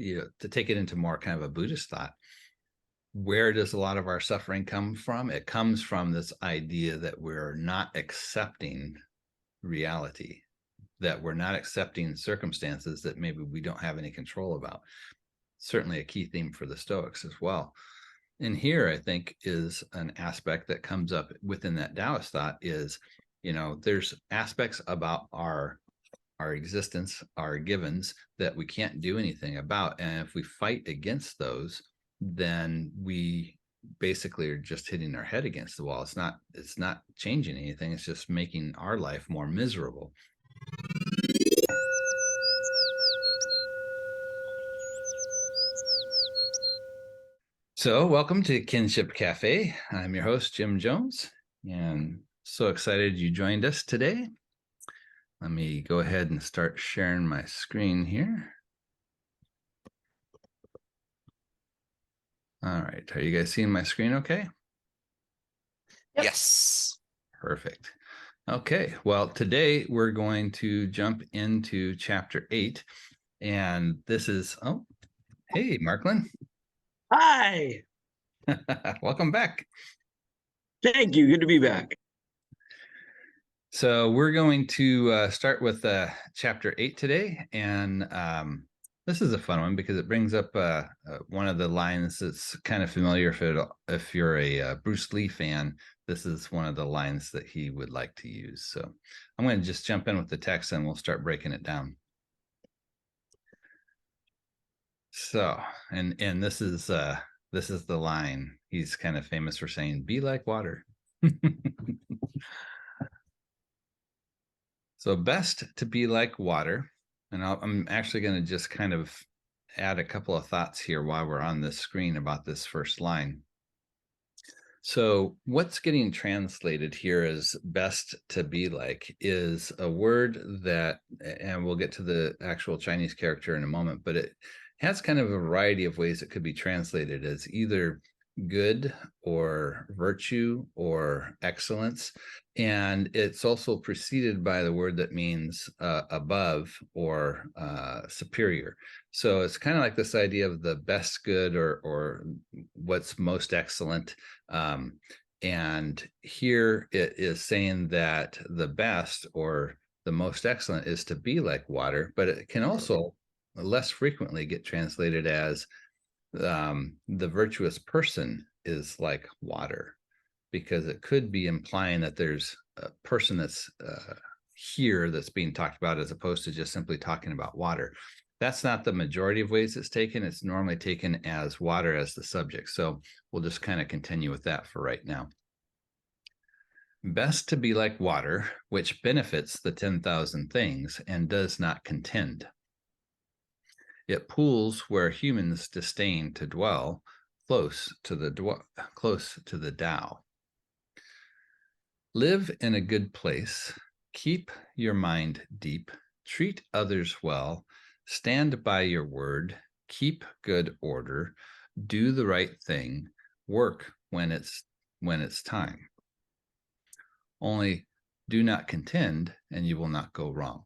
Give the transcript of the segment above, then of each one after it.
to take it into more kind of a Buddhist thought, where does a lot of our suffering come from? It comes from this idea that we're not accepting reality, that we're not accepting circumstances that maybe we don't have any control about. Certainly a key theme for the Stoics as well. And here, I think, is an aspect that comes up within that Taoist thought is, there's aspects about our existence, our givens, that we can't do anything about. And if we fight against those, then we basically are just hitting our head against the wall. It's not changing anything. It's just making our life more miserable. So welcome to Kinship Cafe. I'm your host, Jim Jones, and so excited you joined us today. Let me go ahead and start sharing my screen here. All right, are you guys seeing my screen okay? Yep. Yes. Perfect. Okay, well, today we're going to jump into chapter 8, and this is, hey, Marklin. Hi. Welcome back. Thank you. Good to be back. So we're going to start with chapter 8 today, and this is a fun one because it brings up one of the lines that's kind of familiar if you're a Bruce Lee fan. This is one of the lines that he would like to use. So I'm going to just jump in with the text and we'll start breaking it down. So, and this is the line he's kind of famous for saying, "Be like water." So best to be like water. And I'm actually going to just kind of add a couple of thoughts here while we're on this screen about this first line. So what's getting translated here as best to be like is a word that, and we'll get to the actual Chinese character in a moment, but it has kind of a variety of ways it could be translated as either good or virtue or excellence. And it's also preceded by the word that means above or superior. So it's kind of like this idea of the best good or what's most excellent. And here it is saying that the best or the most excellent is to be like water, but it can also less frequently get translated as the virtuous person is like water, because it could be implying that there's a person that's here that's being talked about as opposed to just simply talking about water. That's not the majority of ways it's taken. It's normally taken as water as the subject. So we'll just kind of continue with that for right now. Best to be like water, which benefits the 10,000 things and does not contend. It pools where humans disdain to dwell, close to the Tao. Live in a good place, keep your mind deep, treat others well, stand by your word, keep good order, do the right thing, work when it's time. Only do not contend and you will not go wrong.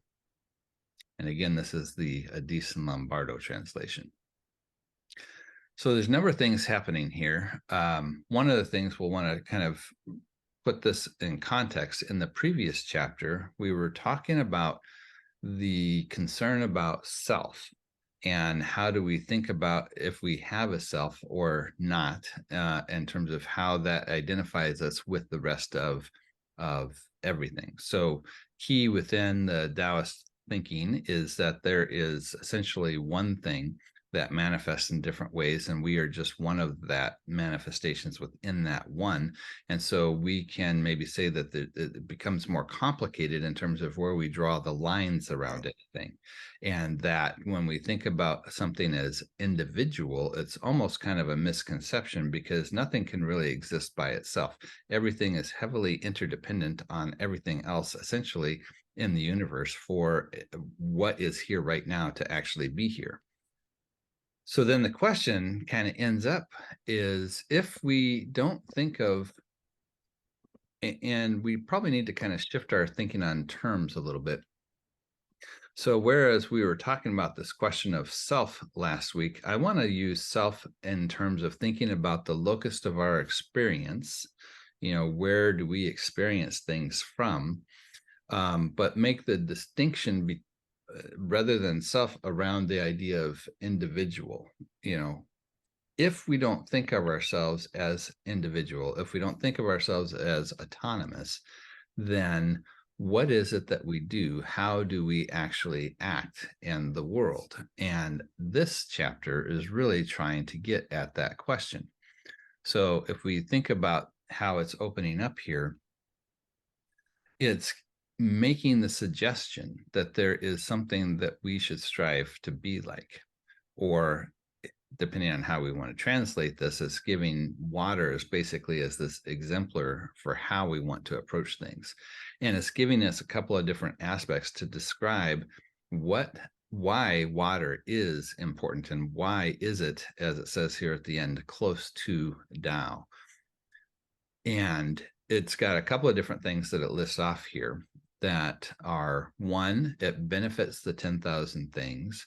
And again, this is the Addiss and Lombardo translation. So there's a number of things happening here. One of the things we'll want to kind of put this in context. In the previous chapter, we were talking about the concern about self and how do we think about if we have a self or not, in terms of how that identifies us with the rest of everything. So key within the Taoist thinking is that there is essentially one thing that manifests in different ways, and we are just one of that manifestations within that one. And so we can maybe say that it becomes more complicated in terms of where we draw the lines around anything, and that when we think about something as individual, it's almost kind of a misconception because nothing can really exist by itself. Everything is heavily interdependent on everything else, essentially, in the universe for what is here right now to actually be here. So then the question kind of ends up is, if we don't think of, and we probably need to kind of shift our thinking on terms a little bit. So whereas we were talking about this question of self last week, I want to use self in terms of thinking about the locus of our experience. Where do we experience things from? But make the distinction rather than self around the idea of individual. If we don't think of ourselves as individual, if we don't think of ourselves as autonomous, then what is it that we do? How do we actually act in the world? And this chapter is really trying to get at that question. So if we think about how it's opening up here, it's making the suggestion that there is something that we should strive to be like, or depending on how we want to translate this, it's giving water as basically as this exemplar for how we want to approach things. And it's giving us a couple of different aspects to describe why water is important and why is it, as it says here at the end, close to Tao. And it's got a couple of different things that it lists off here that are: one, it benefits the 10,000 things.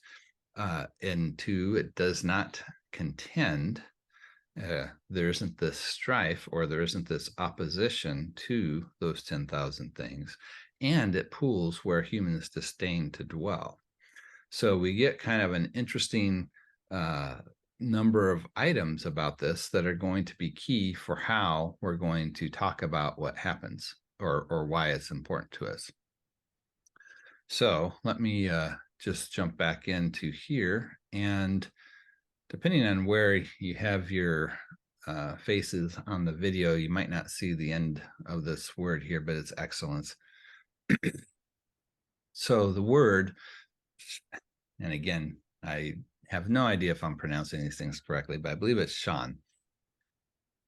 And two, it does not contend. There isn't this strife, or there isn't this opposition to those 10,000 things. And it pools where humans disdain to dwell. So we get kind of an interesting number of items about this that are going to be key for how we're going to talk about what happens, or why it's important to us. So let me just jump back into here, and depending on where you have your faces on the video, you might not see the end of this word here, but it's excellence. So the word, and again, I have no idea if I'm pronouncing these things correctly, but I believe it's Shan,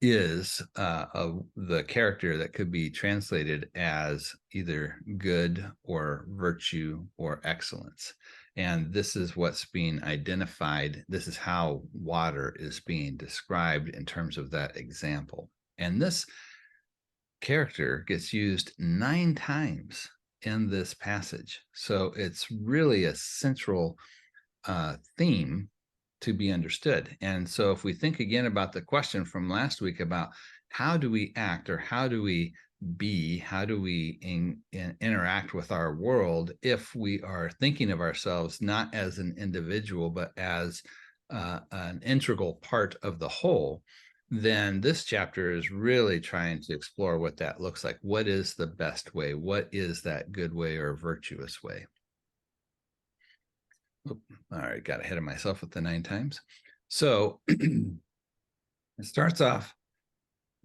is the character that could be translated as either good or virtue or excellence. And this is what's being identified. This is how water is being described in terms of that example. And this character gets used 9 times in this passage. So it's really a central theme to be understood. And so if we think again about the question from last week about how do we act, or how do we be, how do we interact with our world, if we are thinking of ourselves not as an individual, but as an integral part of the whole, then this chapter is really trying to explore what that looks like. What is the best way? What is that good way or virtuous way? All right, got ahead of myself with the 9 times. So it starts off,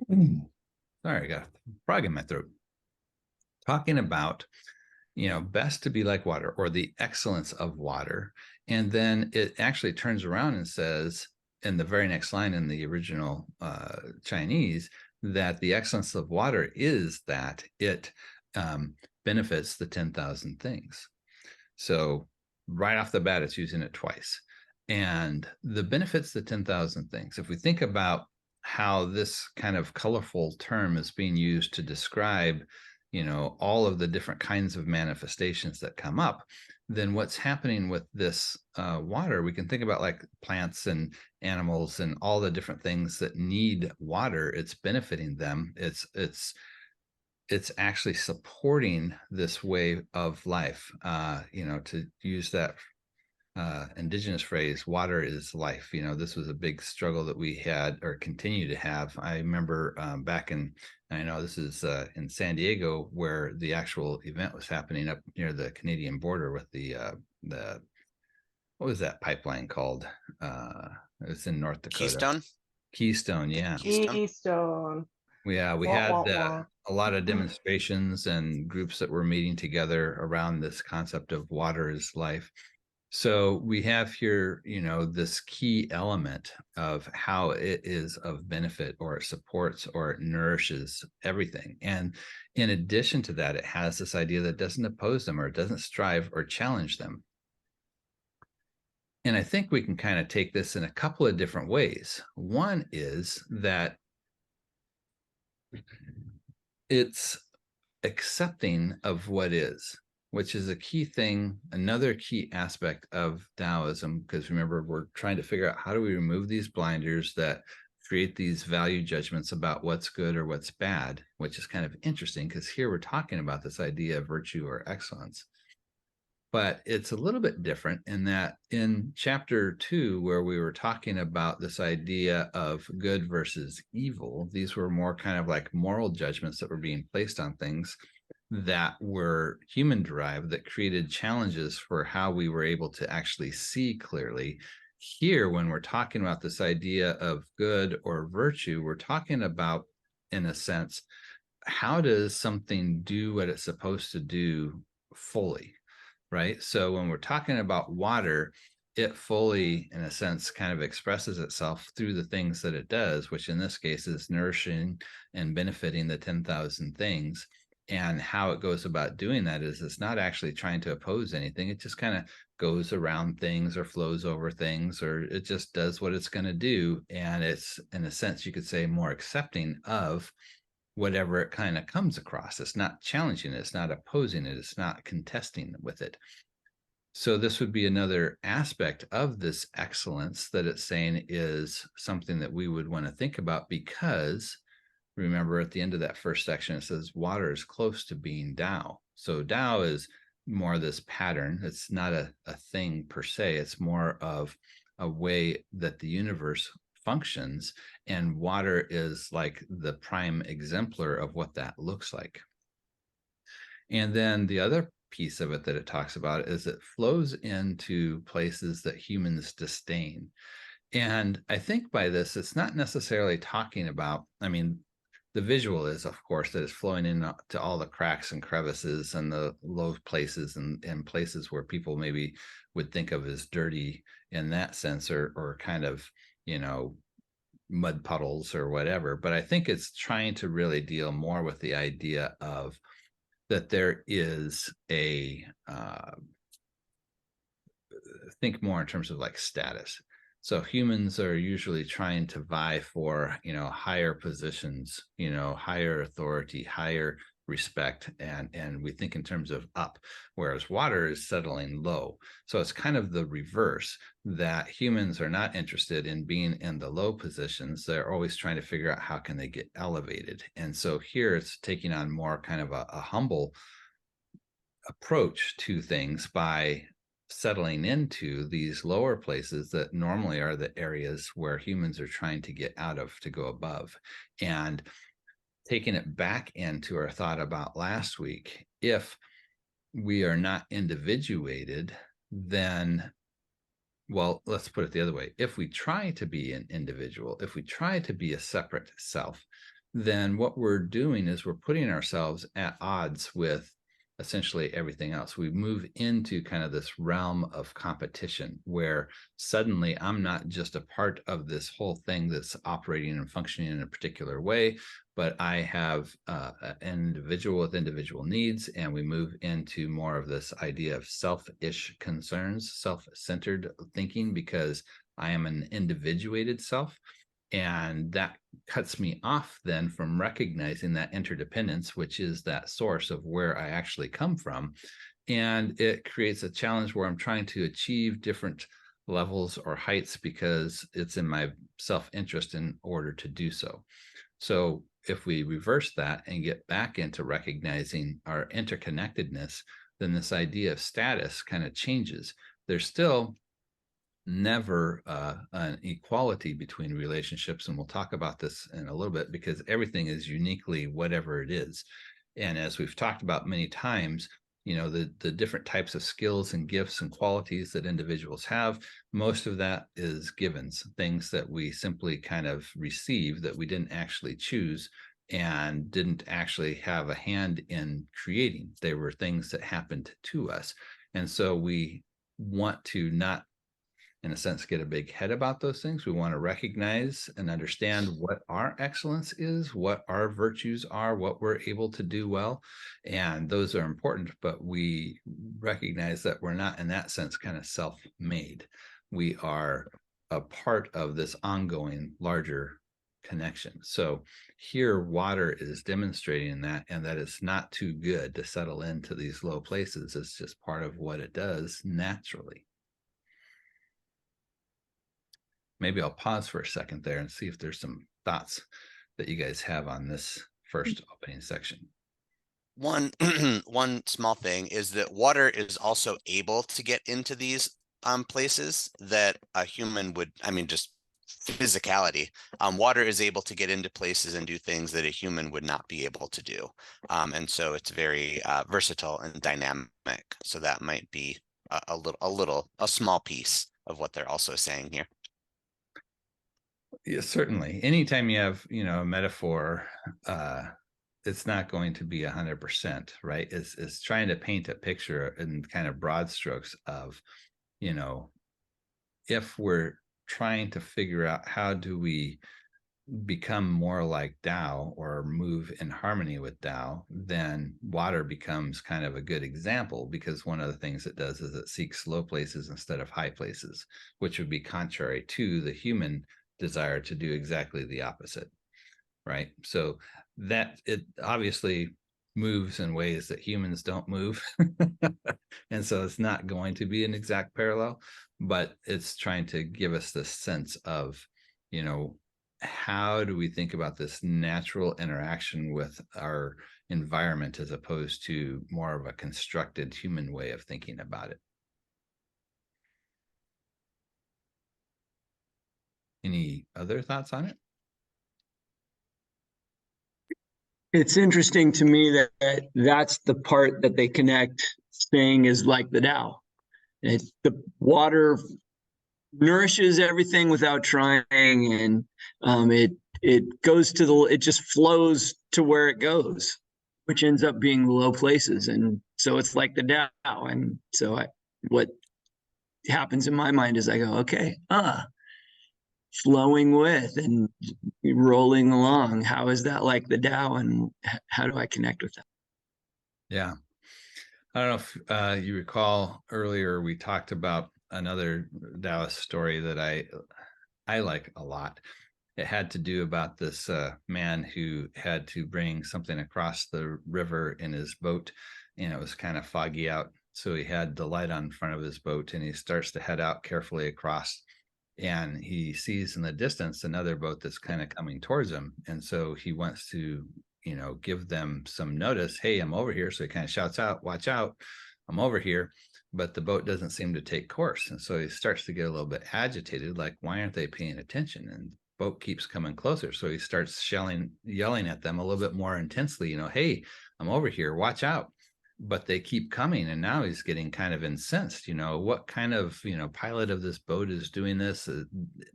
sorry, I got a frog in my throat, talking about, best to be like water, or the excellence of water. And then it actually turns around and says in the very next line in the original Chinese, that the excellence of water is that it benefits the 10,000 things. So right off the bat, it's using it twice. And the benefits, the 10,000 things. If we think about how this kind of colorful term is being used to describe, all of the different kinds of manifestations that come up, then what's happening with this water, we can think about like plants and animals and all the different things that need water. It's benefiting them. It's actually supporting this way of life. To use that indigenous phrase, water is life. This was a big struggle that we had, or continue to have. I remember back in, I know this is in San Diego, where the actual event was happening up near the Canadian border with the what was that pipeline called? It was in North Dakota. Keystone, yeah. Keystone. Yeah, we had a lot of demonstrations and groups that were meeting together around this concept of water is life. So we have here, this key element of how it is of benefit, or it supports, or it nourishes everything. And in addition to that, it has this idea that doesn't oppose them, or it doesn't strive or challenge them. And I think we can kind of take this in a couple of different ways. One is that it's accepting of what is. which is a key thing, another key aspect of Taoism, because remember, we're trying to figure out how do we remove these blinders that create these value judgments about what's good or what's bad, which is kind of interesting because here we're talking about this idea of virtue or excellence. But it's a little bit different in that in chapter 2, where we were talking about this idea of good versus evil, these were more kind of like moral judgments that were being placed on things that were human derived, that created challenges for how we were able to actually see clearly. Here, when we're talking about this idea of good or virtue, we're talking about, in a sense, how does something do what it's supposed to do fully, right? So when we're talking about water, it fully, in a sense, kind of expresses itself through the things that it does, which in this case is nourishing and benefiting the 10,000 things. And how it goes about doing that is it's not actually trying to oppose anything. It just kind of goes around things or flows over things, or it just does what it's going to do. And it's, in a sense, you could say, more accepting of whatever it kind of comes across. It's not challenging it. It's not opposing it. It's not contesting with it. So this would be another aspect of this excellence that it's saying is something that we would want to think about, because remember at the end of that first section, it says water is close to being Tao. So Tao is more this pattern. It's not a thing per se. It's more of a way that the universe functions, and water is like the prime exemplar of what that looks like. And then the other piece of it that it talks about is it flows into places that humans disdain. And I think by this, it's not necessarily talking about, I mean, the visual is, of course, that it's flowing into all the cracks and crevices and the low places and places where people maybe would think of as dirty in that sense, or kind of, mud puddles or whatever. But I think it's trying to really deal more with the idea of that there is think more in terms of like status. So humans are usually trying to vie for, higher positions, higher authority, higher respect, and we think in terms of up, whereas water is settling low. So it's kind of the reverse, that humans are not interested in being in the low positions. They're always trying to figure out how can they get elevated. And so here it's taking on more kind of a humble approach to things by settling into these lower places that normally are the areas where humans are trying to get out of to go above. And taking it back into our thought about last week, if we are not individuated, then, well, let's put it the other way. If we try to be an individual, if we try to be a separate self, then what we're doing is we're putting ourselves at odds with essentially everything else. We move into kind of this realm of competition where suddenly I'm not just a part of this whole thing that's operating and functioning in a particular way, but I have an individual with individual needs, and we move into more of this idea of selfish concerns, self-centered thinking, because I am an individuated self. And that cuts me off then from recognizing that interdependence, which is that source of where I actually come from. And it creates a challenge where I'm trying to achieve different levels or heights because it's in my self-interest in order to do so. So if we reverse that and get back into recognizing our interconnectedness, then this idea of status kind of changes. There's still never an equality between relationships, and we'll talk about this in a little bit, because everything is uniquely whatever it is. And as we've talked about many times, the different types of skills and gifts and qualities that individuals have, most of that is givens, things that we simply kind of receive that we didn't actually choose and didn't actually have a hand in creating. They were things that happened to us. And so we want to not, in a sense, get a big head about those things. We want to recognize and understand what our excellence is, what our virtues are, what we're able to do well. And those are important, but we recognize that we're not, in that sense, kind of self-made. We are a part of this ongoing larger connection. So here water is demonstrating that, and that it's not too good to settle into these low places. It's just part of what it does naturally. Maybe I'll pause for a second there and see if there's some thoughts that you guys have on this first opening section. One one small thing is that water is also able to get into these places that a human would, I mean, just physicality. Water is able to get into places and do things that a human would not be able to do. And so it's very versatile and dynamic. So that might be a small piece of what they're also saying here. Yeah, certainly. Anytime you have, a metaphor, it's not going to be 100%, right? It's trying to paint a picture in kind of broad strokes of, if we're trying to figure out how do we become more like Tao or move in harmony with Tao, then water becomes kind of a good example, because one of the things it does is it seeks low places instead of high places, which would be contrary to the human desire to do exactly the opposite, right? So that it obviously moves in ways that humans don't move. And so it's not going to be an exact parallel, but it's trying to give us this sense of, how do we think about this natural interaction with our environment as opposed to more of a constructed human way of thinking about it. Any other thoughts on it? It's interesting to me that that's the part that they connect, saying is like the Tao. The water nourishes everything without trying, and it goes to it just flows to where it goes, which ends up being the low places. And so it's like the Tao. And so what happens in my mind is I go, okay, flowing with and rolling along. How is that like the Tao, and how do I connect with that? Yeah. I don't know if you recall earlier, we talked about another Taoist story that I like a lot. It had to do about this man who had to bring something across the river in his boat, and it was kind of foggy out. So he had the light on front of his boat, and he starts to head out carefully across, and he sees in the distance another boat that's kind of coming towards him. And so he wants to, give them some notice. Hey, I'm over here. So he kind of shouts out, watch out, I'm over here. But the boat doesn't seem to take course. And so he starts to get a little bit agitated, like, why aren't they paying attention? And boat keeps coming closer. So he starts yelling at them a little bit more intensely, hey, I'm over here, watch out. But they keep coming, and now he's getting kind of incensed. What kind of pilot of this boat is doing this?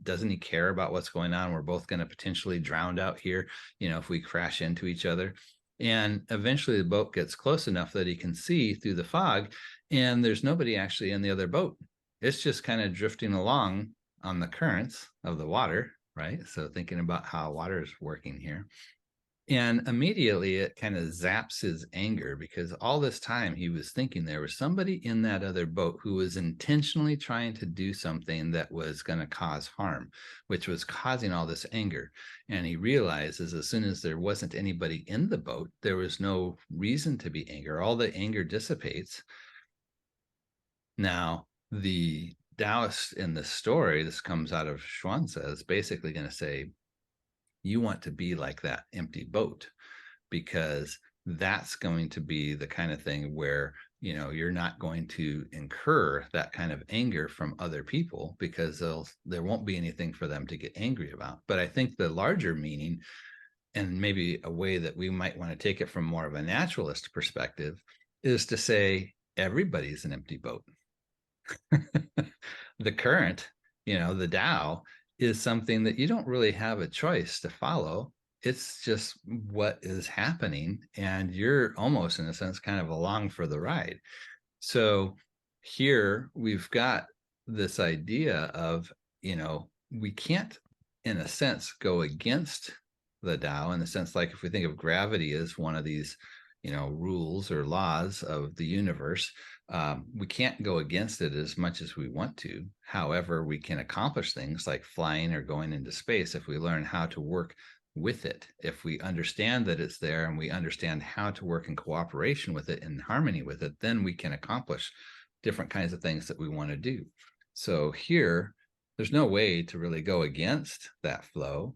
Doesn't he care about what's going on? We're both going to potentially drown out here, if we crash into each other. And eventually the boat gets close enough that he can see through the fog, and there's nobody actually in the other boat. It's just kind of drifting along on the currents of the water, right? So thinking about how water is working here. And immediately it kind of zaps his anger, because all this time he was thinking there was somebody in that other boat who was intentionally trying to do something that was going to cause harm, which was causing all this anger. And he realizes as soon as there wasn't anybody in the boat, there was no reason to be angry. All the anger dissipates. Now, the Taoist in the story, this comes out of Xuanzi, is basically going to say, you want to be like that empty boat, because that's going to be the kind of thing where, you're not going to incur that kind of anger from other people, because there won't be anything for them to get angry about. But I think the larger meaning, and maybe a way that we might want to take it from more of a naturalist perspective, is to say everybody's an empty boat. The current, the Tao, is something that you don't really have a choice to follow. It's just what is happening, and you're almost, in a sense, kind of along for the ride. So here we've got this idea of, we can't, in a sense, go against the Tao, in the sense, like if we think of gravity as one of these, rules or laws of the universe. We can't go against it as much as we want to. However, we can accomplish things like flying or going into space if we learn how to work with it. If we understand that it's there and we understand how to work in cooperation with it, in harmony with it, then we can accomplish different kinds of things that we want to do. So here, there's no way to really go against that flow.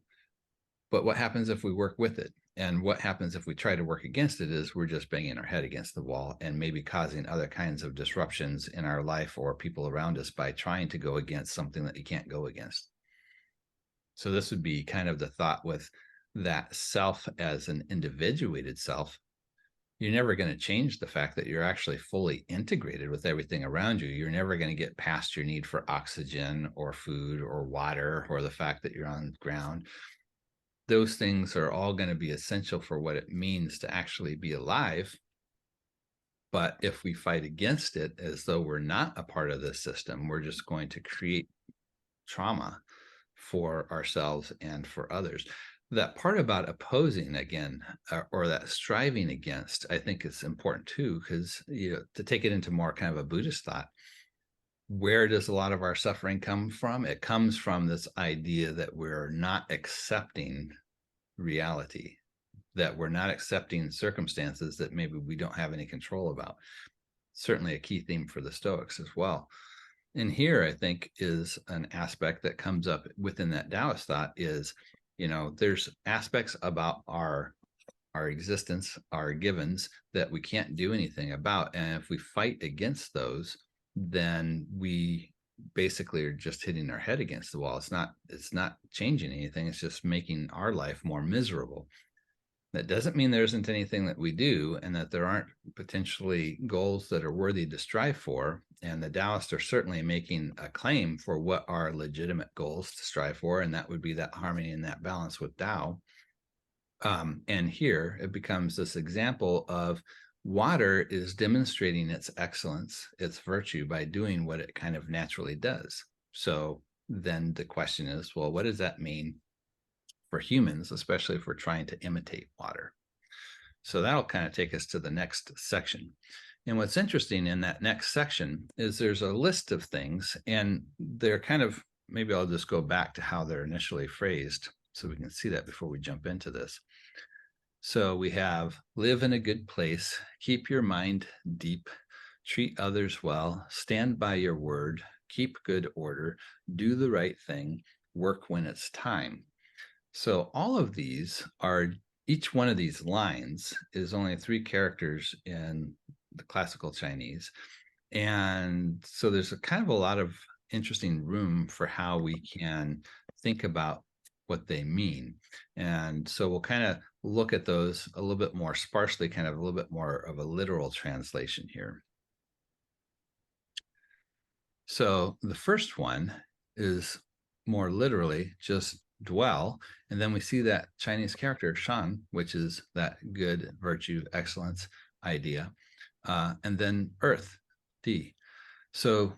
But what happens if we work with it? And what happens if we try to work against it is we're just banging our head against the wall and maybe causing other kinds of disruptions in our life or people around us by trying to go against something that you can't go against. So this would be kind of the thought with that self as an individuated self. You're never going to change the fact that you're actually fully integrated with everything around you. You're never going to get past your need for oxygen or food or water or the fact that you're on the ground. Those things are all going to be essential for what it means to actually be alive. But if we fight against it as though we're not a part of this system, we're just going to create trauma for ourselves and for others. That part about opposing again, or that striving against, I think is important too, because to take it into more kind of a Buddhist thought, where does a lot of our suffering come from? It comes from this idea that we're not accepting reality, that we're not accepting circumstances that maybe we don't have any control about. Certainly a key theme for the Stoics as well. And here, I think, is an aspect that comes up within that Taoist thought is, there's aspects about our existence, our givens, that we can't do anything about. And if we fight against those, then we basically are just hitting our head against the wall. It's not changing anything. It's just making our life more miserable. That doesn't mean there isn't anything that we do and that there aren't potentially goals that are worthy to strive for. And the Taoists are certainly making a claim for what are legitimate goals to strive for. And that would be that harmony and that balance with Tao. And here it becomes this example of water is demonstrating its excellence, its virtue, by doing what it kind of naturally does. So then the question is, well, what does that mean for humans, especially if we're trying to imitate water? So that'll kind of take us to the next section. And what's interesting in that next section is there's a list of things, and they're kind of, maybe I'll just go back to how they're initially phrased so we can see that before we jump into this. So we have live in a good place, keep your mind deep, treat others well, stand by your word, keep good order, do the right thing, work when it's time. So all of these are, each one of these lines is only 3 characters in the classical Chinese. And so there's a kind of a lot of interesting room for how we can think about what they mean. And so we'll kind of look at those a little bit more sparsely, kind of a little bit more of a literal translation here. So the first one is more literally just dwell. And then we see that Chinese character shan, which is that good, virtue, excellence idea. And then earth, di. So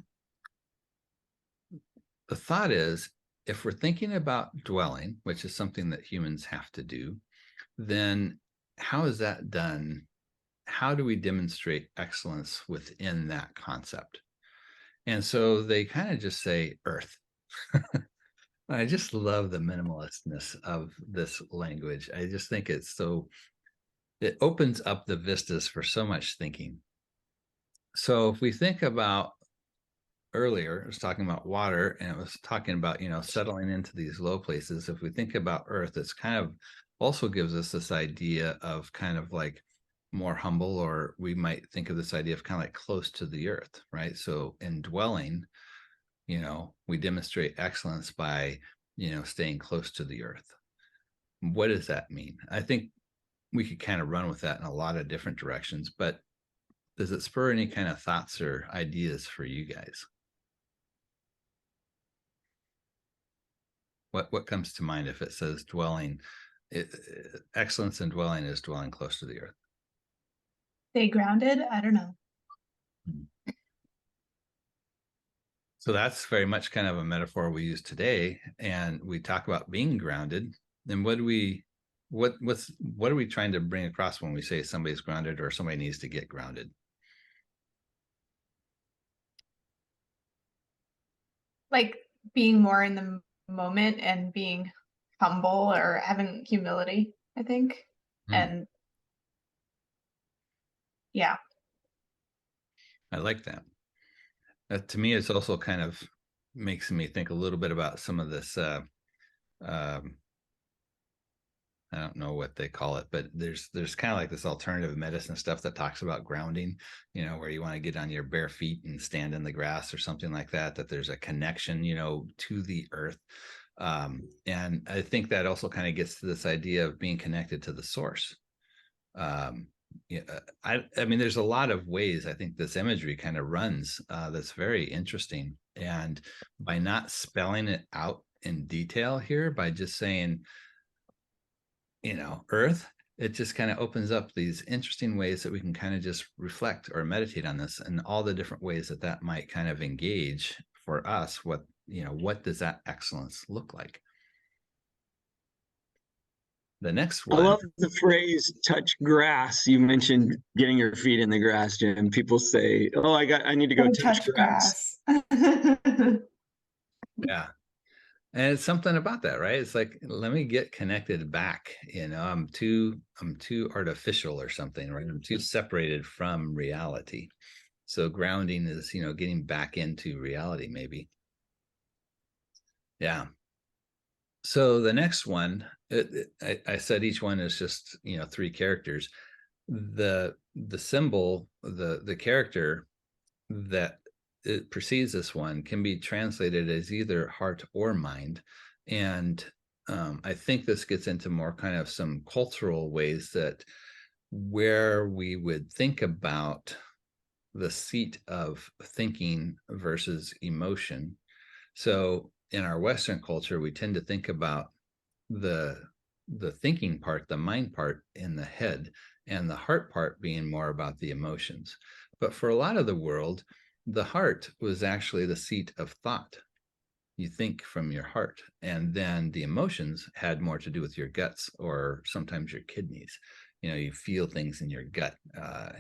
the thought is, if we're thinking about dwelling, which is something that humans have to do, then how is that done? How do we demonstrate excellence within that concept? And so they kind of just say earth. I just love the minimalistness of this language. I just think it opens up the vistas for so much thinking. So if we think about earlier, it was talking about water, and it was talking about, settling into these low places. If we think about earth, it's kind of also gives us this idea of kind of like more humble, or we might think of this idea of kind of like close to the earth, right? So in dwelling, we demonstrate excellence by, staying close to the earth. What does that mean? I think we could kind of run with that in a lot of different directions, but does it spur any kind of thoughts or ideas for you guys? What comes to mind if it says dwelling? Excellence in dwelling is dwelling close to the earth. Stay grounded? I don't know. So that's very much kind of a metaphor we use today. And we talk about being grounded. And what do we what are we trying to bring across when we say somebody's grounded or somebody needs to get grounded? Like being more in the moment and being humble or having humility, I think. And yeah. I like that. To me, it's also kind of makes me think a little bit about some of this I don't know what they call it, but there's kind of like this alternative medicine stuff that talks about grounding, you know, where you want to get on your bare feet and stand in the grass or something like that, that there's a connection, you know, to the earth. And I think that also kind of gets to this idea of being connected to the source. Yeah, I mean, there's a lot of ways I think this imagery kind of runs that's very interesting. And by not spelling it out in detail here, by just saying, you know, earth, it just kind of opens up these interesting ways that we can kind of just reflect or meditate on this and all the different ways that that might kind of engage for us. What, you know, what does that excellence look like? The next I one. love the phrase touch grass. You mentioned getting your feet in the grass, Jim. People say, oh, I need to go touch grass. Yeah. And it's something about that, right? It's like, let me get connected back. You know, I'm too artificial or something, right? I'm too separated from reality. So grounding is, you know, getting back into reality, maybe. Yeah. So the next one, I said each one is just, you know, 3 characters. The symbol, the character that it precedes this one can be translated as either heart or mind. And I think this gets into more kind of some cultural ways that where we would think about the seat of thinking versus emotion. So in our Western culture, we tend to think about the thinking part, the mind part in the head, and the heart part being more about the emotions. But for a lot of the world, the heart was actually the seat of thought. You think from your heart, and then the emotions had more to do with your guts or sometimes your kidneys. You know, you feel things in your gut.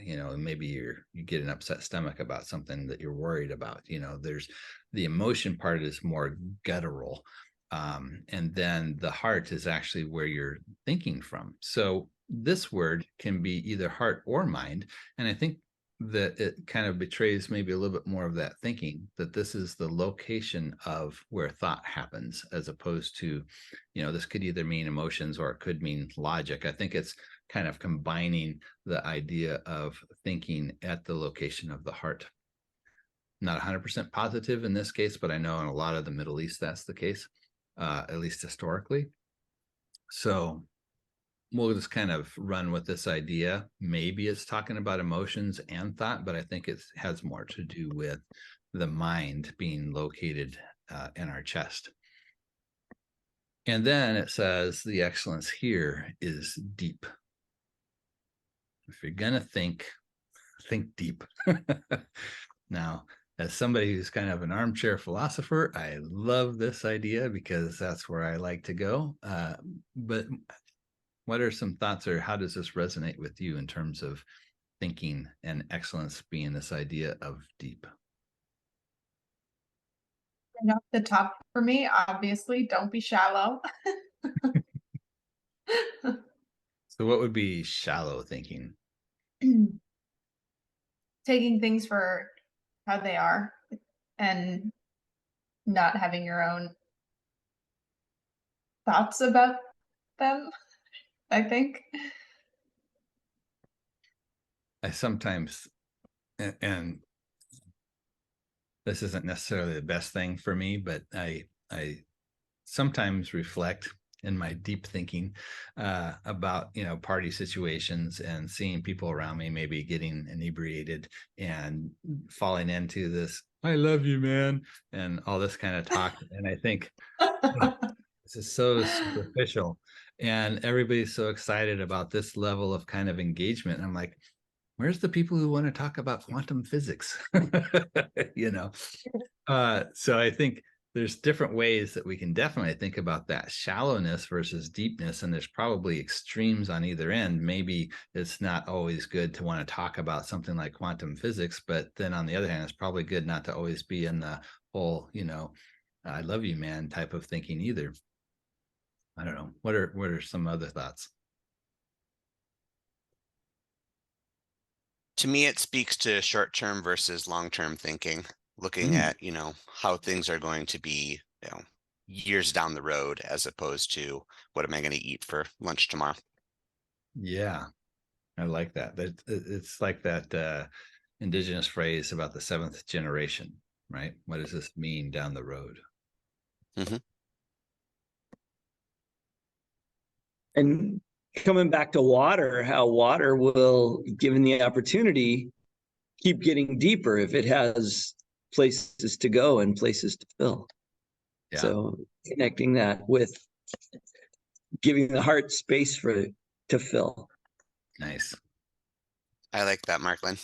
You know, maybe you get an upset stomach about something that you're worried about. You know, there's the emotion part is more guttural, and then the heart is actually where you're thinking from. So this word can be either heart or mind, and I think that it kind of betrays maybe a little bit more of that thinking, that this is the location of where thought happens, as opposed to, you know, this could either mean emotions or it could mean logic. I think it's kind of combining the idea of thinking at the location of the heart. Not 100% positive in this case, but I know in a lot of the Middle East that's the case, at least historically. So we'll just kind of run with this idea. Maybe it's talking about emotions and thought, but I think it has more to do with the mind being located in our chest. And then it says the excellence here is deep. If you're going to think deep. Now, as somebody who's kind of an armchair philosopher, I love this idea because that's where I like to go. But what are some thoughts, or how does this resonate with you in terms of thinking and excellence being this idea of deep? And off the top for me, obviously, don't be shallow. So what would be shallow thinking? Taking things for how they are and not having your own thoughts about them, I think. I sometimes, and this isn't necessarily the best thing for me, but I sometimes reflect in my deep thinking about, you know, party situations and seeing people around me maybe getting inebriated and falling into this, I love you, man, and all this kind of talk. And I think, this is so superficial, and everybody's so excited about this level of kind of engagement. And I'm like, where's the people who want to talk about quantum physics? You know, so I think there's different ways that we can definitely think about that shallowness versus deepness, and there's probably extremes on either end. Maybe it's not always good to want to talk about something like quantum physics, but then on the other hand, it's probably good not to always be in the whole, I love you, man type of thinking either. I don't know. What are some other thoughts? To me, it speaks to short-term versus long-term thinking, looking at, how things are going to be, years down the road, as opposed to what am I going to eat for lunch tomorrow? Yeah, I like that. It's like that indigenous phrase about the seventh generation, right? What does this mean down the road? Mm-hmm. And coming back to water, how water will, given the opportunity, keep getting deeper if it has places to go and places to fill. Yeah. So connecting that with giving the heart space to fill. Nice. I like that, Marklin.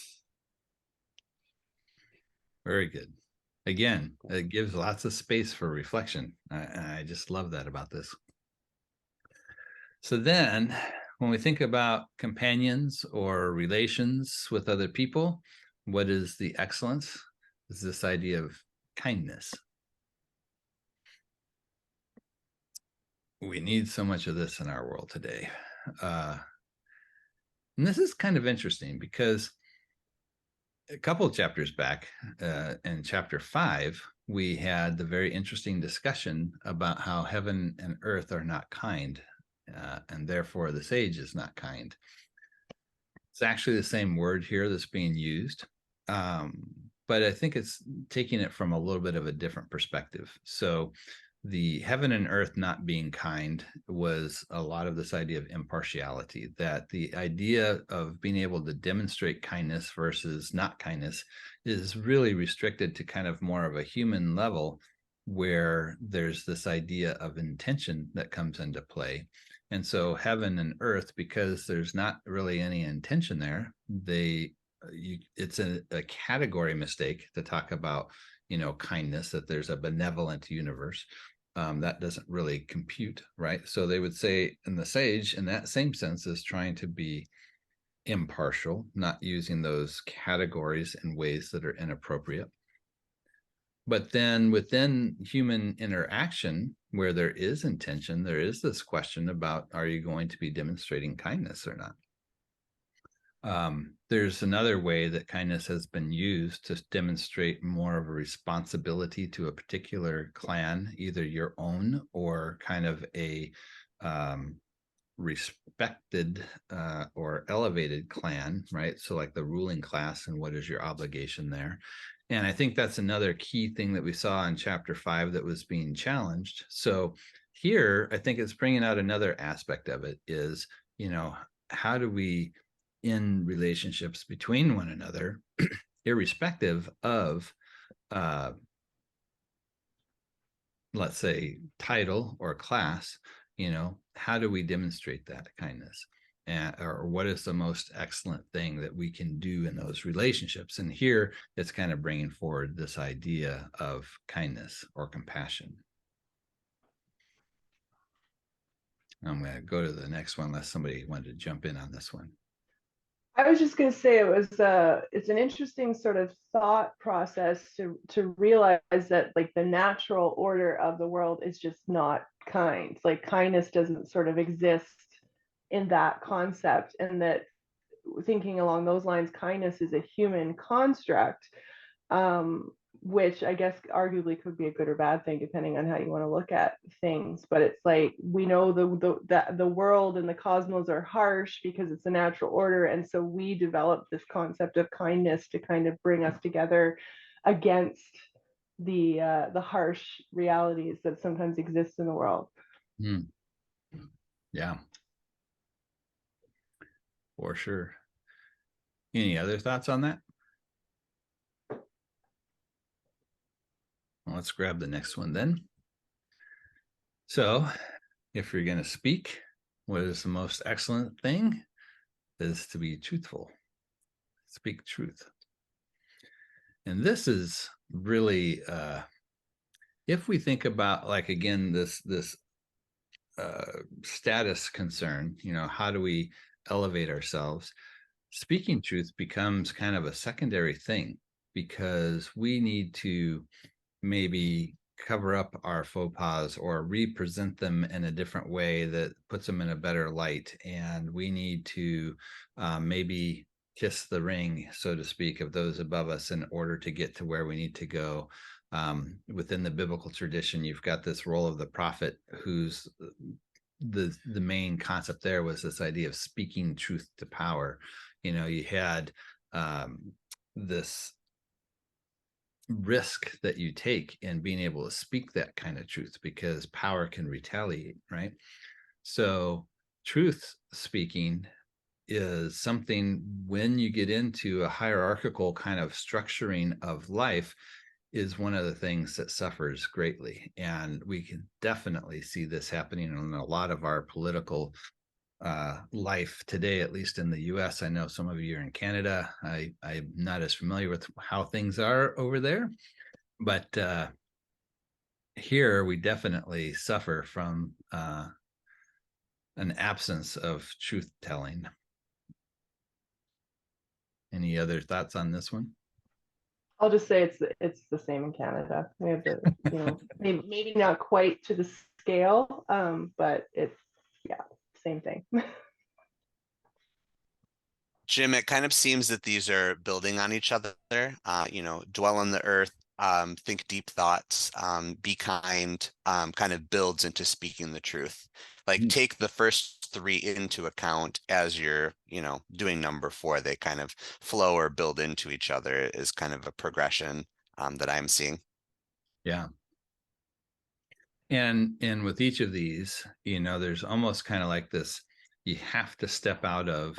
Very good. Again, it gives lots of space for reflection. I just love that about this. So then when we think about companions or relations with other people, what is the excellence? Is this idea of kindness. We need so much of this in our world today. And this is kind of interesting because a couple of chapters back, in chapter 5, we had the very interesting discussion about how heaven and earth are not kind, and therefore the sage is not kind. It's actually the same word here that's being used, but I think it's taking it from a little bit of a different perspective. So the heaven and earth not being kind was a lot of this idea of impartiality, that the idea of being able to demonstrate kindness versus not kindness is really restricted to kind of more of a human level, where there's this idea of intention that comes into play. And so heaven and earth, because there's not really any intention there, it's a category mistake to talk about, kindness, that there's a benevolent universe. That doesn't really compute, right? So they would say, in the sage, in that same sense, is trying to be impartial, not using those categories in ways that are inappropriate. But then within human interaction, where there is intention, there is this question about, are you going to be demonstrating kindness or not? There's another way that kindness has been used to demonstrate more of a responsibility to a particular clan, either your own or kind of a respected or elevated clan, right? So like the ruling class, and what is your obligation there? And I think that's another key thing that we saw in chapter 5 that was being challenged. So here, I think it's bringing out another aspect of it is, how do we, in relationships between one another, irrespective of, let's say, title or class, how do we demonstrate that kindness? Or what is the most excellent thing that we can do in those relationships? And here it's kind of bringing forward this idea of kindness or compassion. I'm going to go to the next one unless somebody wanted to jump in on this one. I was just going to say it's an interesting sort of thought process to realize that like the natural order of the world is just not kind. Like kindness doesn't sort of exist in that concept, and that thinking along those lines, kindness is a human construct, which I guess arguably could be a good or bad thing depending on how you want to look at things. But it's like, we know the world and the cosmos are harsh because it's a natural order, and so we developed this concept of kindness to kind of bring us together against the harsh realities that sometimes exist in the world. Yeah, for sure. Any other thoughts on that? Well, let's grab the next one then. So if you're going to speak, what is the most excellent thing? Is to be truthful. Speak truth. And this is really if we think about, like, again, this status concern, how do we elevate ourselves? Speaking truth becomes kind of a secondary thing, because we need to maybe cover up our faux pas or represent them in a different way that puts them in a better light. And we need to maybe kiss the ring, so to speak, of those above us in order to get to where we need to go. Within the biblical tradition, you've got this role of the prophet, who's the main concept there was this idea of speaking truth to power. You had this risk that you take in being able to speak that kind of truth, because power can retaliate, right? So truth speaking is something, when you get into a hierarchical kind of structuring of life, is one of the things that suffers greatly. And we can definitely see this happening in a lot of our political life today, at least in the US. I know some of you are in Canada. I'm not as familiar with how things are over there, but here we definitely suffer from an absence of truth telling. Any other thoughts on this one? I'll just say it's the same in Canada. We have the, maybe not quite to the scale, but it's, yeah, same thing. Jim, it kind of seems that these are building on each other. Dwell on the earth, think deep thoughts, be kind, kind of builds into speaking the truth. Like, take the first three into account as you're, doing number four. They kind of flow or build into each other, is kind of a progression that I'm seeing. Yeah. And with each of these, there's almost kind of like this, you have to step out of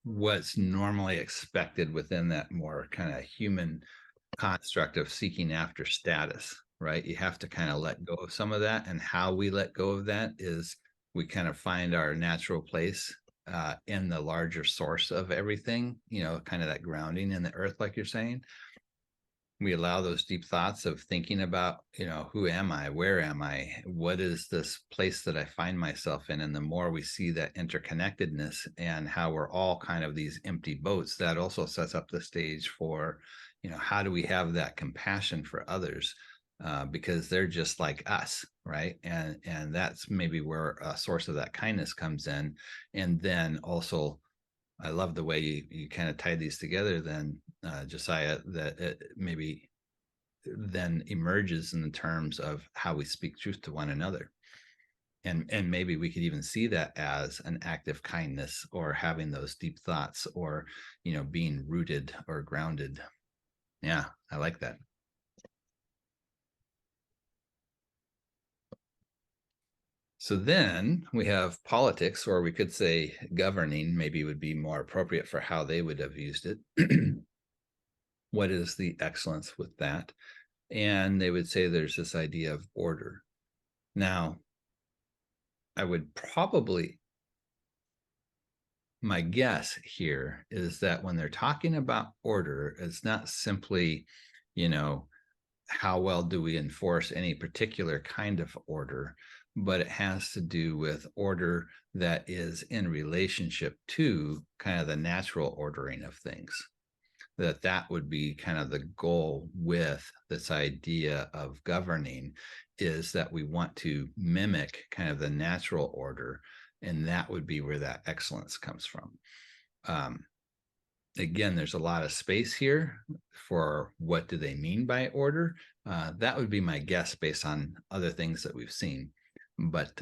what's normally expected within that more kind of human construct of seeking after status, right? You have to kind of let go of some of that. And how we let go of that is we kind of find our natural place in the larger source of everything, kind of that grounding in the earth, like you're saying. We allow those deep thoughts of thinking about, who am I? Where am I? What is this place that I find myself in? And the more we see that interconnectedness and how we're all kind of these empty boats, that also sets up the stage for, how do we have that compassion for others? Because they're just like us, right? And that's maybe where a source of that kindness comes in. And then also, I love the way you kind of tied these together then, Josiah, that it maybe then emerges in the terms of how we speak truth to one another. And maybe we could even see that as an act of kindness, or having those deep thoughts, or, being rooted or grounded. Yeah, I like that. So then we have politics, or we could say governing, maybe would be more appropriate for how they would have used it. What is the excellence with that? And they would say there's this idea of order. Now, I would probably, my guess here is that when they're talking about order, it's not simply, how well do we enforce any particular kind of order, but it has to do with order that is in relationship to kind of the natural ordering of things. That would be kind of the goal with this idea of governing, is that we want to mimic kind of the natural order, and that would be where that excellence comes from. Again, there's a lot of space here for what do they mean by order. That would be my guess based on other things that we've seen. But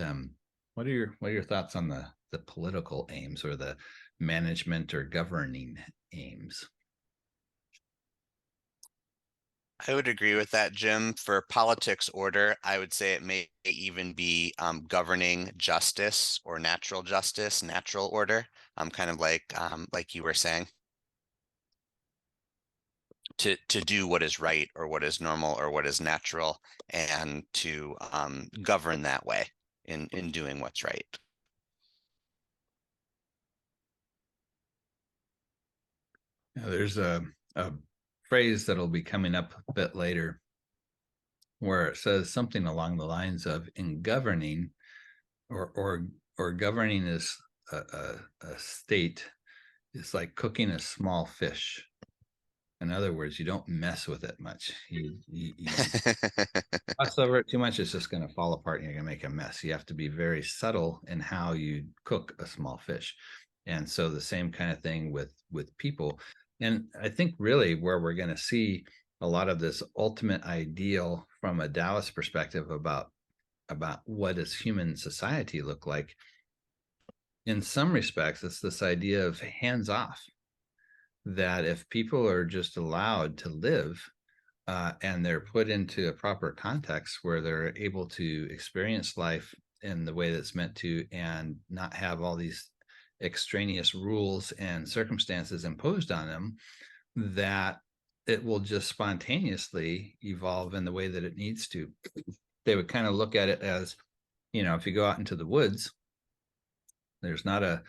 what are your thoughts on the political aims, or the management or governing aims? I would agree with that, Jim. For politics order, I would say it may even be governing justice, or natural justice, natural order. Kind of like you were saying, to do what is right, or what is normal, or what is natural, and to govern that way in doing what's right. Now, there's a phrase that'll be coming up a bit later where it says something along the lines of, in governing, or governing is a state, it's like cooking a small fish. In other words, you don't mess with it much. You fuss over it too much, it's just going to fall apart and you're going to make a mess. You have to be very subtle in how you cook a small fish. And so the same kind of thing with people. And I think really where we're going to see a lot of this ultimate ideal from a Taoist perspective about what does human society look like, in some respects, it's this idea of hands off, that if people are just allowed to live, and they're put into a proper context where they're able to experience life in the way that's meant to, and not have all these extraneous rules and circumstances imposed on them, that it will just spontaneously evolve in the way that it needs to. They would kind of look at it as, if you go out into the woods, there's not a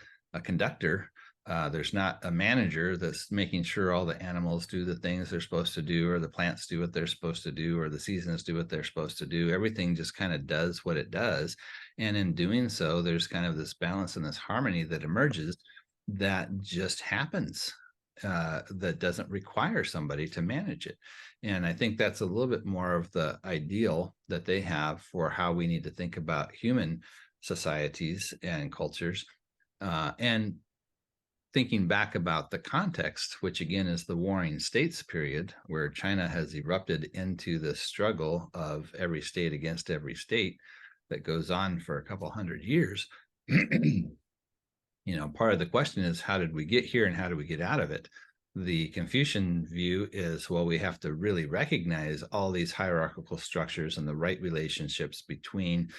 conductor, there's not a manager that's making sure all the animals do the things they're supposed to do, or the plants do what they're supposed to do, or the seasons do what they're supposed to do. Everything just kind of does what it does. And in doing so, there's kind of this balance and this harmony that emerges that just happens, that doesn't require somebody to manage it. And I think that's a little bit more of the ideal that they have for how we need to think about human societies and cultures. And thinking back about the context, which again is the Warring States period, where China has erupted into the struggle of every state against every state that goes on for a couple hundred years. Part of the question is, how did we get here and how do we get out of it? The Confucian view is, well, we have to really recognize all these hierarchical structures and the right relationships between,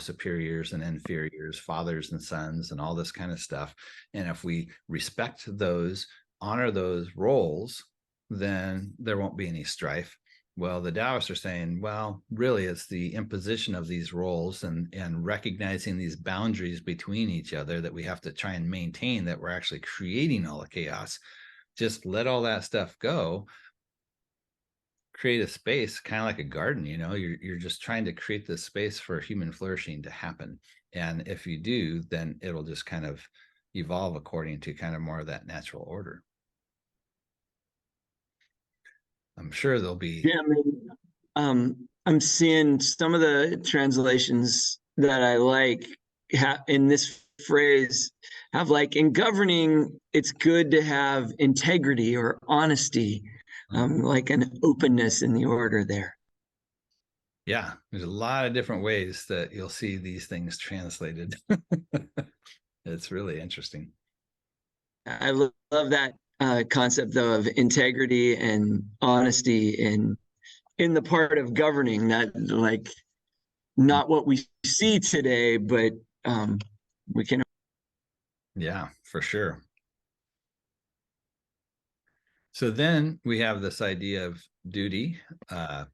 superiors and inferiors, fathers and sons, and all this kind of stuff. And if we respect those, honor those roles, then there won't be any strife. Well, the Taoists are saying, well, really, it's the imposition of these roles and recognizing these boundaries between each other that we have to try and maintain, that we're actually creating all the chaos. Just let all that stuff go, create a space, kind of like a garden. You're just trying to create this space for human flourishing to happen. And if you do, then it'll just kind of evolve according to kind of more of that natural order. I'm sure there'll be. Yeah, I'm seeing some of the translations that I like in this phrase have, like, in governing, it's good to have integrity or honesty, like an openness in the order there. Yeah, there's a lot of different ways that you'll see these things translated. It's really interesting. I love that concept, though, of integrity and honesty in the part of governing, not what we see today, but we can. Yeah, for sure. So then we have this idea of duty. And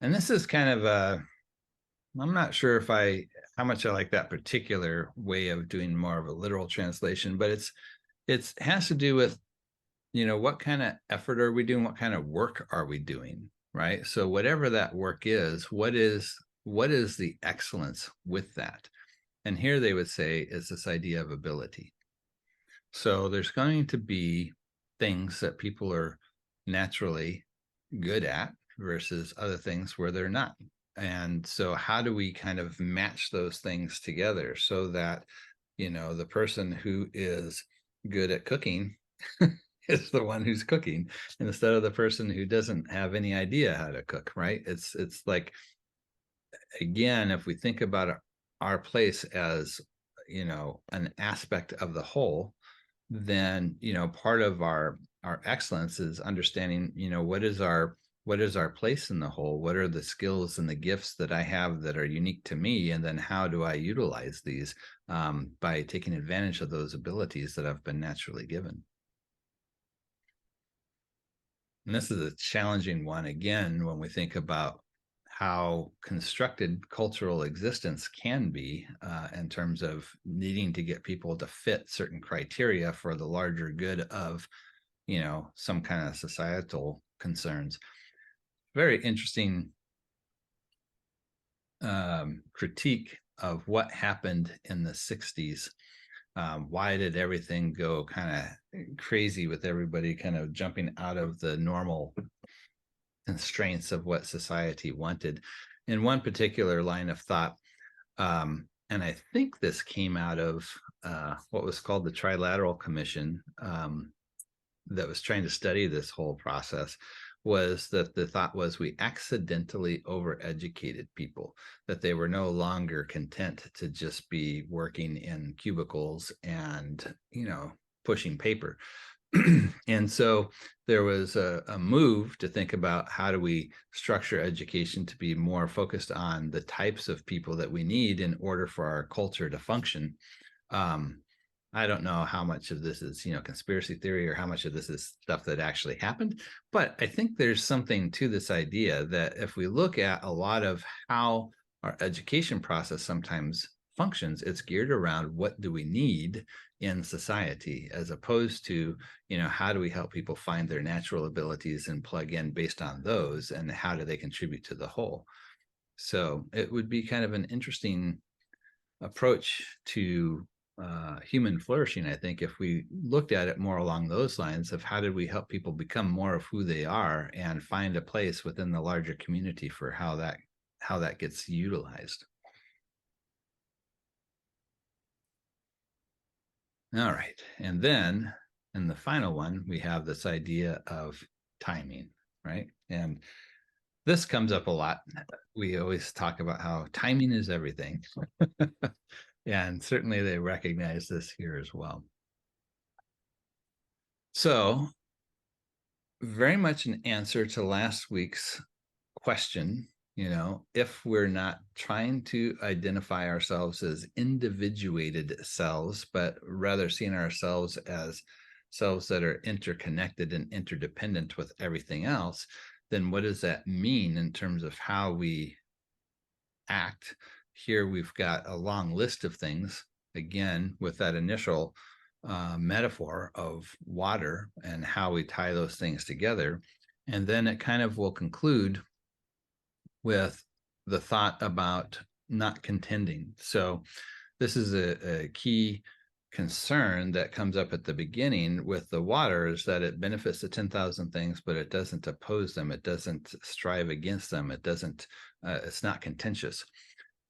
this is kind of I'm not sure how much I like that particular way of doing more of a literal translation, but it has to do with, what kind of effort are we doing? What kind of work are we doing? Right. So whatever that work is, what is the excellence with that? And here they would say is this idea of ability. So there's going to be things that people are naturally good at versus other things where they're not. And so how do we kind of match those things together so that, the person who is good at cooking is the one who's cooking, instead of the person who doesn't have any idea how to cook, right? It's like, again, if we think about our place as, an aspect of the whole, then, part of our excellence is understanding, what is our place in the whole? What are the skills and the gifts that I have that are unique to me? And then how do I utilize these by taking advantage of those abilities that I've been naturally given? And this is a challenging one, again, when we think about how constructed cultural existence can be in terms of needing to get people to fit certain criteria for the larger good of, some kind of societal concerns. Very interesting critique of what happened in the 60s. Why did everything go kind of crazy with everybody kind of jumping out of the normal constraints of what society wanted? In one particular line of thought, and I think this came out of what was called the Trilateral Commission, that was trying to study this whole process, was that the thought was we accidentally overeducated people, that they were no longer content to just be working in cubicles and, pushing paper. And so there was a move to think about how do we structure education to be more focused on the types of people that we need in order for our culture to function. I don't know how much of this is, conspiracy theory or how much of this is stuff that actually happened, but I think there's something to this idea that if we look at a lot of how our education process sometimes functions, it's geared around what do we need in society, as opposed to, how do we help people find their natural abilities and plug in based on those, and how do they contribute to the whole. So it would be kind of an interesting approach to human flourishing, I think, if we looked at it more along those lines of how did we help people become more of who they are and find a place within the larger community for how that gets utilized. All right, and then in the final one, we have this idea of timing, right? And this comes up a lot. We always talk about how timing is everything. And certainly they recognize this here as well. So very much an answer to last week's question, if we're not trying to identify ourselves as individuated selves, but rather seeing ourselves as selves that are interconnected and interdependent with everything else, then what does that mean in terms of how we act? Here we've got a long list of things, again, with that initial metaphor of water and how we tie those things together. And then it kind of will conclude with the thought about not contending. So this is a key concern that comes up at the beginning with the water, is that it benefits the 10,000 things, but it doesn't oppose them. It doesn't strive against them. It doesn't, it's not contentious.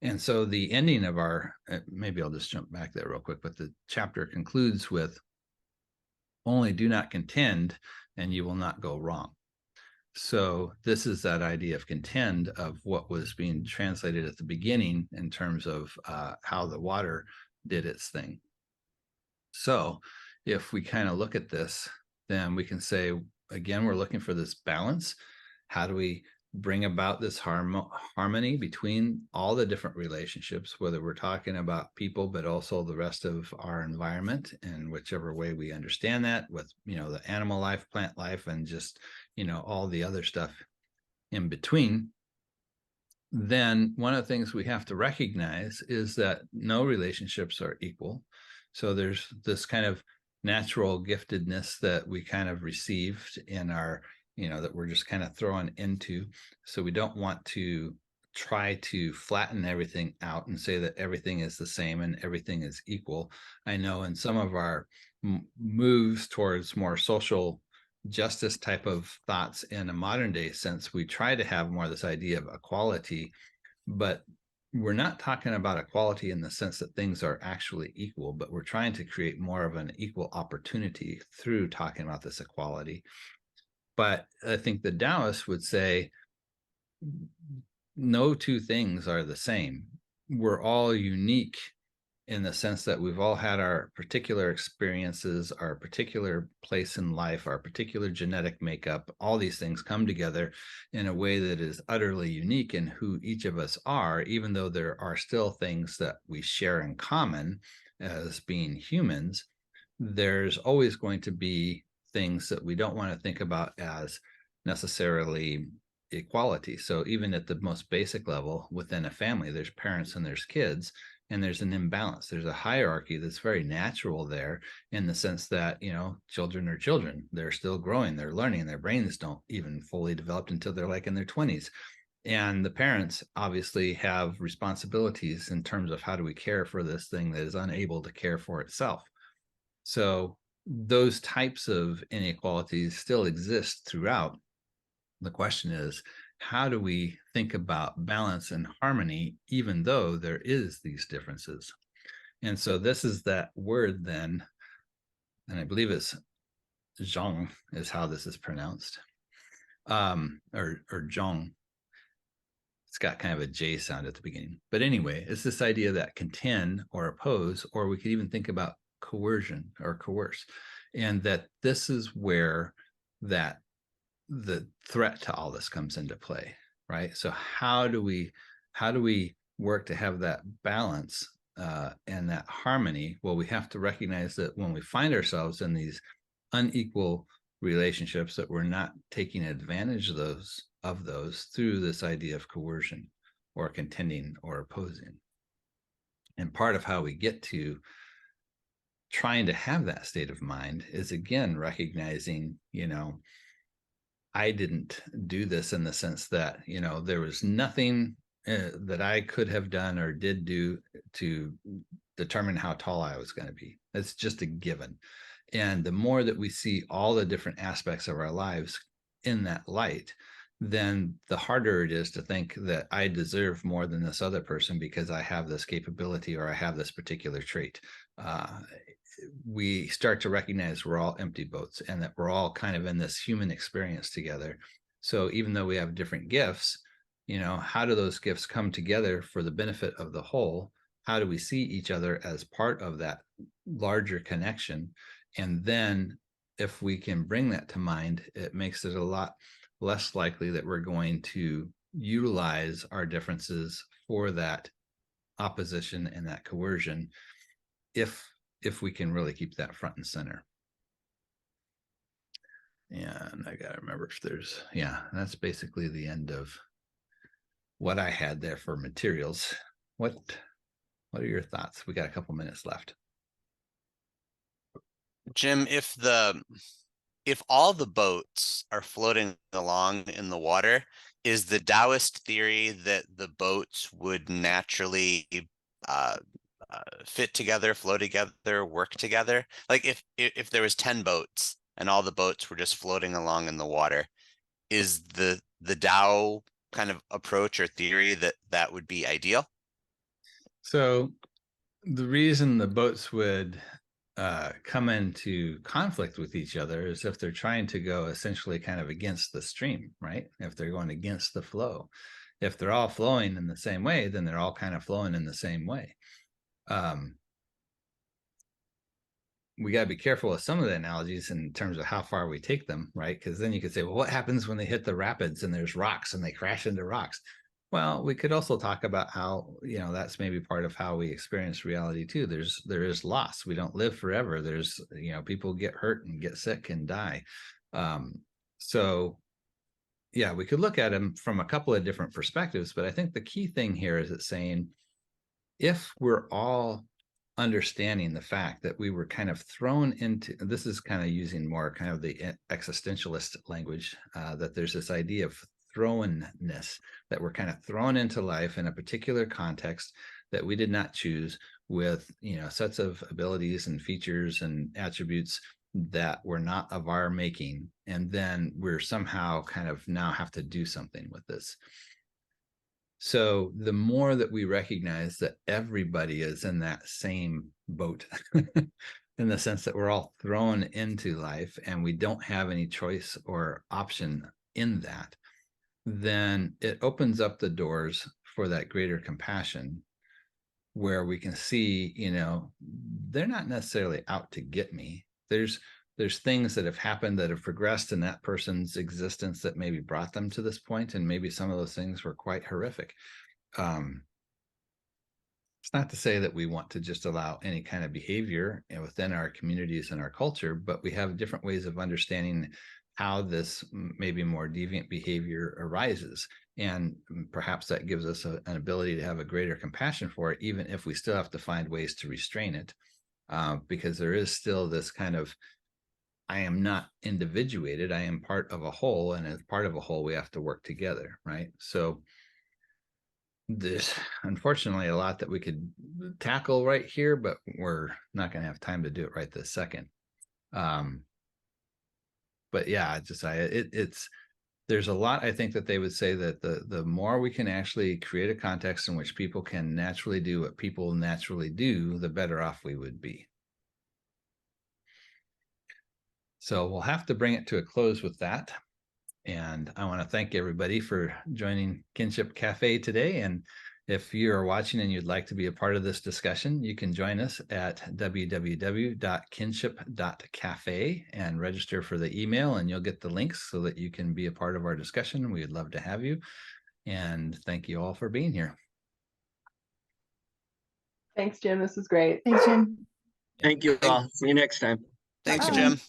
And so the ending of our, maybe I'll just jump back there real quick, but the chapter concludes with, only do not contend and you will not go wrong. So this is that idea of contend, of what was being translated at the beginning in terms of how the water did its thing. So if we kind of look at this, then we can say, again, we're looking for this balance. How do we bring about this harmony between all the different relationships, whether we're talking about people, but also the rest of our environment, in whichever way we understand that, with, the animal life, plant life, and just, all the other stuff in between. Then one of the things we have to recognize is that no relationships are equal. So there's this kind of natural giftedness that we kind of received in our, that we're just kind of thrown into. So we don't want to try to flatten everything out and say that everything is the same and everything is equal. I know in some of our moves towards more social justice type of thoughts in a modern day sense, we try to have more of this idea of equality, but we're not talking about equality in the sense that things are actually equal, but we're trying to create more of an equal opportunity through talking about this equality. But I think the Taoists would say no two things are the same. We're all unique in the sense that we've all had our particular experiences, our particular place in life, our particular genetic makeup. All these things come together in a way that is utterly unique in who each of us are, even though there are still things that we share in common as being humans. There's always going to be things that we don't want to think about as necessarily equality. So even at the most basic level within a family, there's parents and there's kids, and there's an imbalance. There's a hierarchy that's very natural there, in the sense that, children are children. They're still growing, they're learning, their brains don't even fully develop until they're like in their 20s. And the parents obviously have responsibilities in terms of how do we care for this thing that is unable to care for itself. So those types of inequalities still exist throughout. The question is, how do we think about balance and harmony, even though there is these differences? And so this is that word then, and I believe it's zhong is how this is pronounced, or zhong. It's got kind of a J sound at the beginning. But anyway, it's this idea that contend or oppose, or we could even think about coercion or coerce. And that this is where that the threat to all this comes into play, right? So how do we work to have that balance and that harmony? Well, we have to recognize that when we find ourselves in these unequal relationships, that we're not taking advantage of those through this idea of coercion or contending or opposing. And part of how we get to trying to have that state of mind is, again, recognizing, I didn't do this in the sense that, there was nothing that I could have done or did do to determine how tall I was going to be. It's just a given. And the more that we see all the different aspects of our lives in that light, then the harder it is to think that I deserve more than this other person because I have this capability or I have this particular trait. We start to recognize we're all empty boats and that we're all kind of in this human experience together. So even though we have different gifts, how do those gifts come together for the benefit of the whole? How do we see each other as part of that larger connection? And then if we can bring that to mind, it makes it a lot less likely that we're going to utilize our differences for that opposition and that coercion if we can really keep that front and center. And I got to remember if there's, that's basically the end of what I had there for materials. What are your thoughts? We got a couple minutes left. Jim, if all the boats are floating along in the water, is the Taoist theory that the boats would naturally fit together, flow together, work together? Like if there was 10 boats and all the boats were just floating along in the water, is the Tao kind of approach or theory that would be ideal? So the reason the boats would come into conflict with each other is if they're trying to go essentially kind of against the stream, right? If they're going against the flow. If they're all flowing in the same way, then they're all kind of flowing in the same way. We got to be careful with some of the analogies in terms of how far we take them, right? Because then you could say, well, what happens when they hit the rapids and there's rocks and they crash into rocks? Well, we could also talk about how, that's maybe part of how we experience reality too. There is loss. We don't live forever. There's, people get hurt and get sick and die. So yeah, we could look at them from a couple of different perspectives, but I think the key thing here is it's saying, if we're all understanding the fact that we were kind of thrown into, this is kind of using more kind of the existentialist language, that there's this idea of thrownness, that we're kind of thrown into life in a particular context that we did not choose, with sets of abilities and features and attributes that were not of our making, and then we're somehow kind of now have to do something with this. So the more that we recognize that everybody is in that same boat, in the sense that we're all thrown into life and we don't have any choice or option in that, then it opens up the doors for that greater compassion, where we can see, they're not necessarily out to get me. There's things that have happened that have progressed in that person's existence that maybe brought them to this point, and maybe some of those things were quite horrific. It's not to say that we want to just allow any kind of behavior within our communities and our culture, but we have different ways of understanding how this maybe more deviant behavior arises. And perhaps that gives us an ability to have a greater compassion for it, even if we still have to find ways to restrain it, because there is still this kind of I am not individuated. I am part of a whole, and as part of a whole, we have to work together, right? So there's unfortunately a lot that we could tackle right here, but we're not going to have time to do it right this second. But yeah, it's there's a lot. I think that they would say that the more we can actually create a context in which people can naturally do what people naturally do, the better off we would be. So we'll have to bring it to a close with that. And I want to thank everybody for joining Kinship Cafe today. And if you are watching and you'd like to be a part of this discussion, you can join us at www.kinship.cafe and register for the email, and you'll get the links so that you can be a part of our discussion. We'd love to have you. And thank you all for being here. Thanks, Jim. This was great. Thanks, Jim. Thank you all. See you next time. Thanks, Bye. Jim.